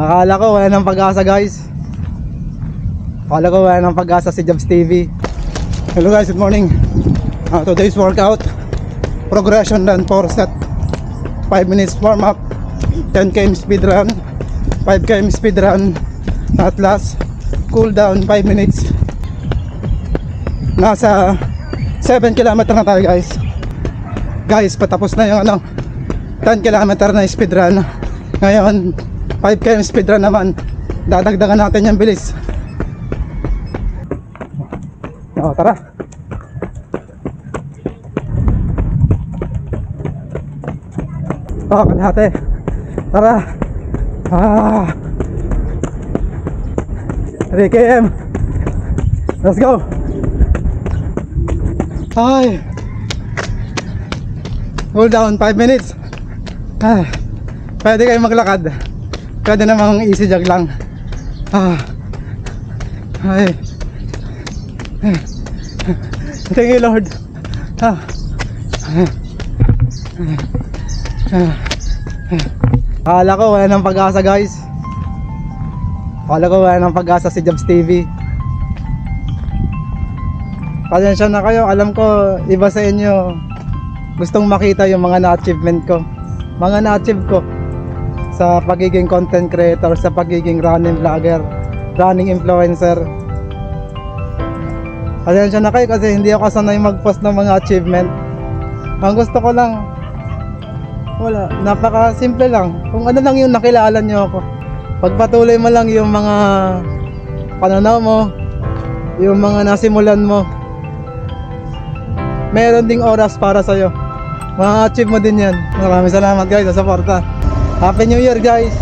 Akala ko wala ng pag-asa guys. Akala ko wala ng pag-asa si Jobs TV. Hello guys, good morning. Today's workout, progression run 4 set, 5 minutes warm up, 10 km speed run, 5 km speed run, at last cool down 5 minutes. Nasa 7 km na tayo guys. Guys, patapos na yung 10 km na speed run. Ngayon 5 km speed run naman. Dadagdagan natin yung bilis. Tara. Kalahati. Tara. 3 km. Let's go. Ay. Cool down 5 minutes. Pwede kayo maglakad. Pwede namang easy jog lang. Ay. Thank you Lord. Akala ko wala ng pag-asa guys. Akala ko wala ng pag-asa si Jobs TV. Pasensya na kayo, alam ko iba sa inyo gustong makita yung mga na-achievement ko, mga na-achieve ko sa pagiging content creator, sa pagiging running vlogger, running influencer. Pasensya na kayo kasi hindi ako sanay mag-post ng mga achievement. Ang gusto ko lang, wala, napaka simple lang. Kung ano lang yung nakilala nyo ako, pagpatuloy mo lang yung mga pananaw mo, yung mga nasimulan mo, meron ding oras para sa'yo. Ma-achieve mo din yan. Maraming salamat guys sa suporta. Happy New Year guys.